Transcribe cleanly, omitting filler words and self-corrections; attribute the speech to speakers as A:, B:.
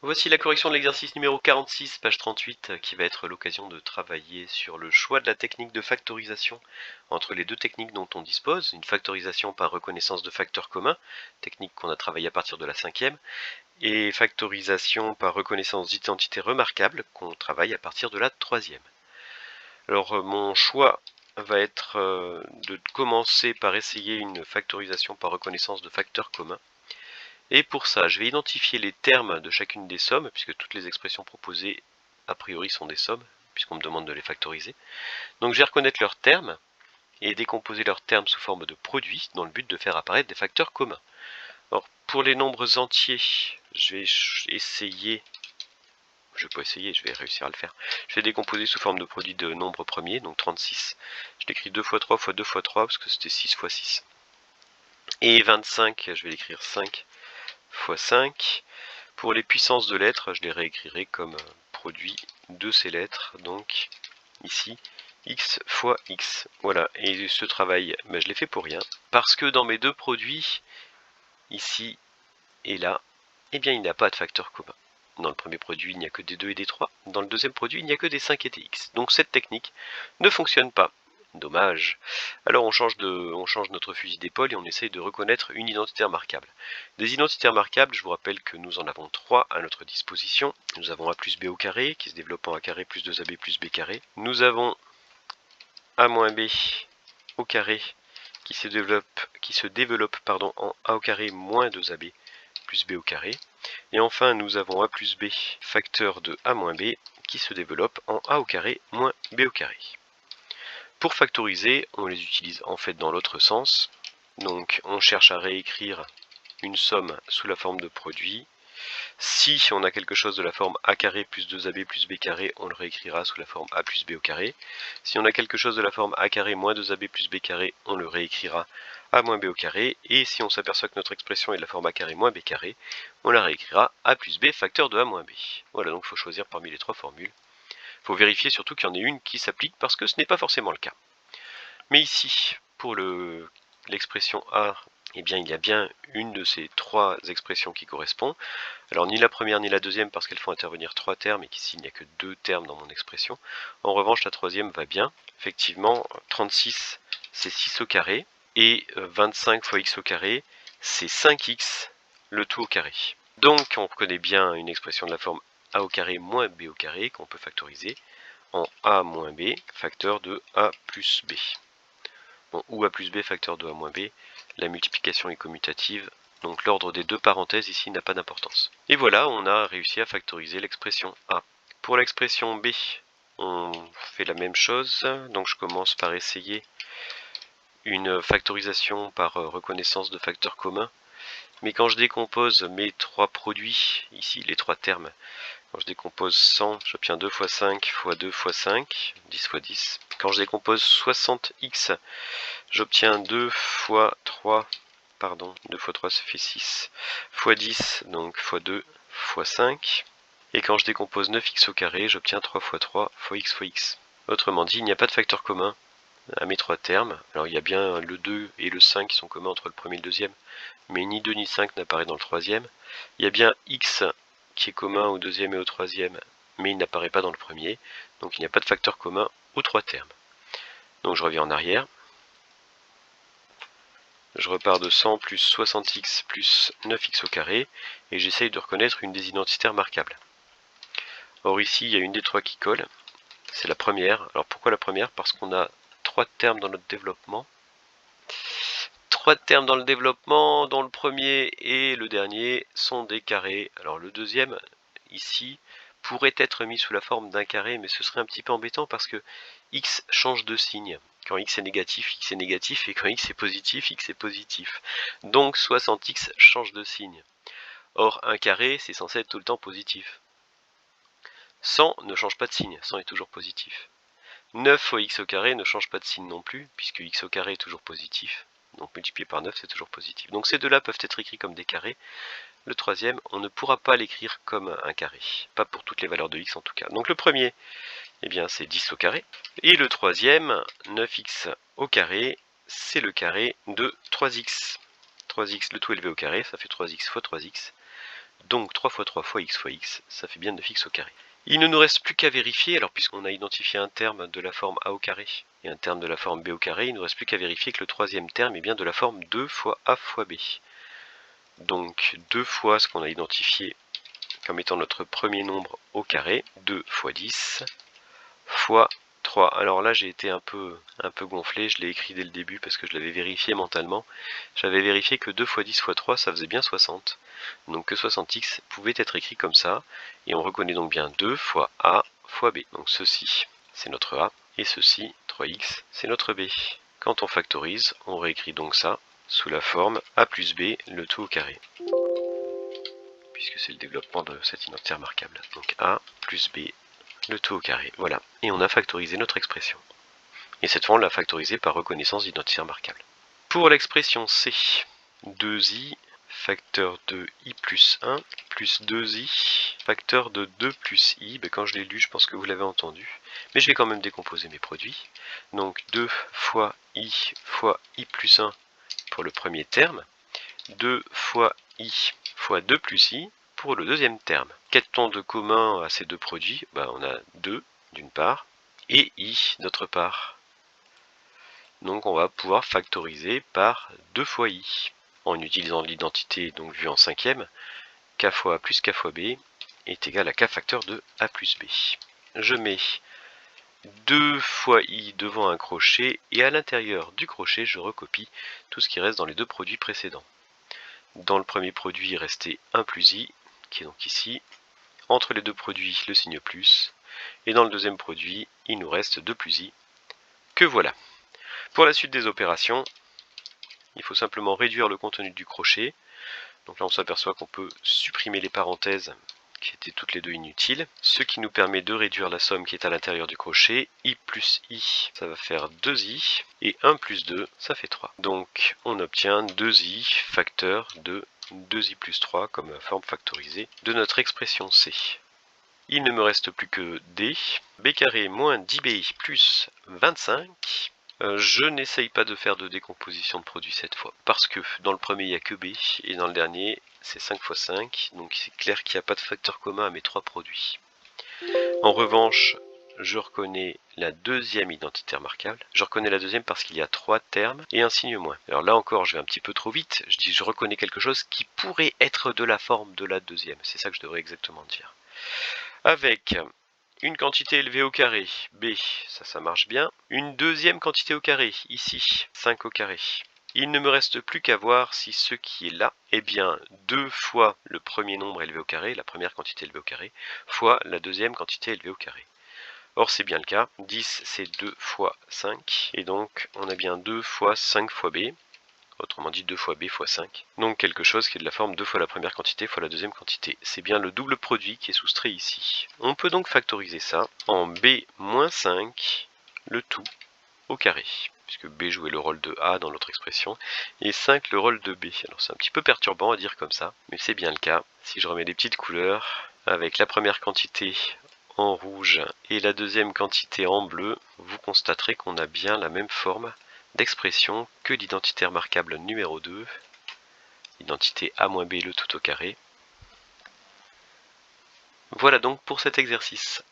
A: Voici la correction de l'exercice numéro 46, page 38, qui va être l'occasion de travailler sur le choix de la technique de factorisation entre les deux techniques dont on dispose, une factorisation par reconnaissance de facteurs communs, technique qu'on a travaillée à partir de la 5e, et factorisation par reconnaissance d'identité remarquable qu'on travaille à partir de la 3e. Alors mon choix va être de commencer par essayer une factorisation par reconnaissance de facteurs communs. Et pour ça, je vais identifier les termes de chacune des sommes, puisque toutes les expressions proposées a priori sont des sommes, puisqu'on me demande de les factoriser. Donc je vais reconnaître leurs termes et décomposer leurs termes sous forme de produits dans le but de faire apparaître des facteurs communs. Alors pour les nombres entiers, je vais essayer, je vais pas essayer, je vais réussir à le faire. Je vais décomposer sous forme de produit de nombres premiers, donc 36. Je l'écris 2 fois 3 fois 2 fois 3 parce que c'était 6 fois 6. Et 25, je vais l'écrire 5 fois 5. Pour les puissances de lettres, je les réécrirai comme produit de ces lettres, donc ici x fois x. Voilà, et ce travail, je l'ai fait pour rien, parce que dans mes deux produits, ici et là, eh bien il n'y a pas de facteur commun. Dans le premier produit, il n'y a que des 2 et des 3. Dans le deuxième produit, il n'y a que des 5 et des x. Donc cette technique ne fonctionne pas. Dommage. Alors on change notre fusil d'épaule et on essaye de reconnaître une identité remarquable. Des identités remarquables, je vous rappelle que nous en avons 3 à notre disposition. Nous avons a plus b au carré, qui se développe en a carré plus 2ab plus b carré. Nous avons a moins b au carré, qui se développe en a au carré moins 2ab plus b au carré. Et enfin, nous avons a plus b facteur de a moins b, qui se développe en a au carré moins b au carré. Pour factoriser, on les utilise en fait dans l'autre sens. Donc on cherche à réécrire une somme sous la forme de produit. Si on a quelque chose de la forme a carré plus 2ab plus b carré, on le réécrira sous la forme a plus b au carré. Si on a quelque chose de la forme a carré moins 2ab plus b carré, on le réécrira a moins b au carré. Et si on s'aperçoit que notre expression est de la forme a carré moins b carré, on la réécrira a plus b facteur de a moins b. Voilà, donc il faut choisir parmi les trois formules. Il faut vérifier surtout qu'il y en ait une qui s'applique parce que ce n'est pas forcément le cas. Mais ici, pour l'expression A, eh bien, il y a bien une de ces trois expressions qui correspond. Alors ni la première ni la deuxième parce qu'elles font intervenir 3 termes et qu'ici il n'y a que 2 termes dans mon expression. En revanche, la troisième va bien. Effectivement, 36 c'est 6 au carré et 25 fois x au carré c'est 5x le tout au carré. Donc on reconnaît bien une expression de la forme a au carré moins b au carré qu'on peut factoriser en a moins b facteur de a plus b. Bon, ou a plus b facteur de a moins b, la multiplication est commutative, donc l'ordre des deux parenthèses ici n'a pas d'importance. Et voilà, on a réussi à factoriser l'expression a. Pour l'expression b, on fait la même chose, donc je commence par essayer une factorisation par reconnaissance de facteurs communs. Mais quand je décompose mes trois produits, ici les trois termes, quand je décompose 100, j'obtiens 2 fois 5 fois 2 fois 5, 10 fois 10. Quand je décompose 60x, j'obtiens 2 fois 3, 2 fois 3 ça fait 6, fois 10, donc fois 2 fois 5. Et quand je décompose 9x au carré, j'obtiens 3 fois 3 fois x. Autrement dit, il n'y a pas de facteur commun à mes trois termes. Alors il y a bien le 2 et le 5 qui sont communs entre le premier et le deuxième, mais ni 2 ni 5 n'apparaît dans le troisième. Il y a bien x qui est commun au deuxième et au troisième, mais il n'apparaît pas dans le premier, donc il n'y a pas de facteur commun aux trois termes. Donc je reviens en arrière. Je repars de 100 plus 60x plus 9x au carré, et j'essaye de reconnaître une des identités remarquables. Or ici, il y a une des trois qui colle, c'est la première. Alors pourquoi la première? Parce qu'on a 3 termes dans notre développement. 3 termes dans le développement, dont le premier et le dernier sont des carrés. Alors le deuxième, ici, pourrait être mis sous la forme d'un carré, mais ce serait un petit peu embêtant parce que x change de signe. Quand x est négatif, et quand x est positif, x est positif. Donc 60x change de signe. Or, un carré, c'est censé être tout le temps positif. 100 ne change pas de signe, 100 est toujours positif. 9 fois x au carré ne change pas de signe non plus, puisque x au carré est toujours positif. Donc multiplié par 9, c'est toujours positif. Donc ces deux-là peuvent être écrits comme des carrés. Le troisième, on ne pourra pas l'écrire comme un carré. Pas pour toutes les valeurs de x en tout cas. Donc le premier, eh bien c'est 10 au carré. Et le troisième, 9x au carré, c'est le carré de 3x. 3x, le tout élevé au carré, ça fait 3x fois 3x. Donc 3 fois 3 fois x, ça fait bien 9x au carré. Il ne nous reste plus qu'à vérifier, alors puisqu'on a identifié un terme de la forme a au carré et un terme de la forme b au carré, il ne nous reste plus qu'à vérifier que le troisième terme est bien de la forme 2 fois a fois b. Donc 2 fois ce qu'on a identifié comme étant notre premier nombre au carré, 2 fois 10, fois 3. Alors là j'ai été un peu gonflé, je l'ai écrit dès le début parce que je l'avais vérifié mentalement. J'avais vérifié que 2 fois 10 fois 3 ça faisait bien 60. Donc que 60x pouvait être écrit comme ça. Et on reconnaît donc bien 2 fois a fois b. Donc ceci c'est notre a et ceci 3x c'est notre b. Quand on factorise, on réécrit donc ça sous la forme a plus b le tout au carré. Puisque c'est le développement de cette identité remarquable. Donc a plus b le tout au carré, voilà. Et on a factorisé notre expression. Et cette fois, on l'a factorisée par reconnaissance d'identité remarquable. Pour l'expression C, 2i facteur de i plus 1 plus 2i facteur de 2 plus i. Ben, quand je l'ai lu, je pense que vous l'avez entendu. Mais je vais quand même décomposer mes produits. Donc 2 fois i plus 1 pour le premier terme. 2 fois i fois 2 plus i pour le deuxième terme. Qu'a-t-on de commun à ces deux produits? On a 2 d'une part et i d'autre part. Donc on va pouvoir factoriser par 2 fois i en utilisant l'identité donc vue en cinquième. K fois a plus k fois b est égal à k facteur de a plus b. Je mets 2 fois i devant un crochet et à l'intérieur du crochet je recopie tout ce qui reste dans les deux produits précédents. Dans le premier produit il restait 1 plus i qui est donc ici. Entre les deux produits, le signe plus. Et dans le deuxième produit, il nous reste 2 plus i, que voilà. Pour la suite des opérations, il faut simplement réduire le contenu du crochet. Donc là, on s'aperçoit qu'on peut supprimer les parenthèses qui étaient toutes les deux inutiles. Ce qui nous permet de réduire la somme qui est à l'intérieur du crochet. I plus i, ça va faire 2i. Et 1 plus 2, ça fait 3. Donc on obtient 2i facteur de 2i plus 3 comme forme factorisée de notre expression C. Il ne me reste plus que d, b carré moins 10b plus 25. Je n'essaye pas de faire de décomposition de produit cette fois, parce que dans le premier il n'y a que b, et dans le dernier c'est 5 fois 5, donc c'est clair qu'il n'y a pas de facteur commun à mes trois produits. En revanche, je reconnais la deuxième identité remarquable. Je reconnais la deuxième parce qu'il y a 3 termes et un signe moins. Alors là encore, je vais un petit peu trop vite. Je dis je reconnais quelque chose qui pourrait être de la forme de la deuxième. C'est ça que je devrais exactement dire. Avec une quantité élevée au carré, b, ça marche bien. Une deuxième quantité au carré, ici, 5 au carré. Il ne me reste plus qu'à voir si ce qui est là est bien 2 fois le premier nombre élevé au carré, la première quantité élevée au carré, fois la deuxième quantité élevée au carré. Or c'est bien le cas, 10 c'est 2 fois 5, et donc on a bien 2 fois 5 fois b, autrement dit 2 fois b fois 5. Donc quelque chose qui est de la forme 2 fois la première quantité fois la deuxième quantité. C'est bien le double produit qui est soustrait ici. On peut donc factoriser ça en b moins 5, le tout au carré, puisque b jouait le rôle de a dans l'autre expression, et 5 le rôle de b. Alors c'est un petit peu perturbant à dire comme ça, mais c'est bien le cas. Si je remets des petites couleurs, avec la première quantité en rouge et la deuxième quantité en bleu, vous constaterez qu'on a bien la même forme d'expression que l'identité remarquable numéro 2, identité a-b le tout au carré. Voilà donc pour cet exercice.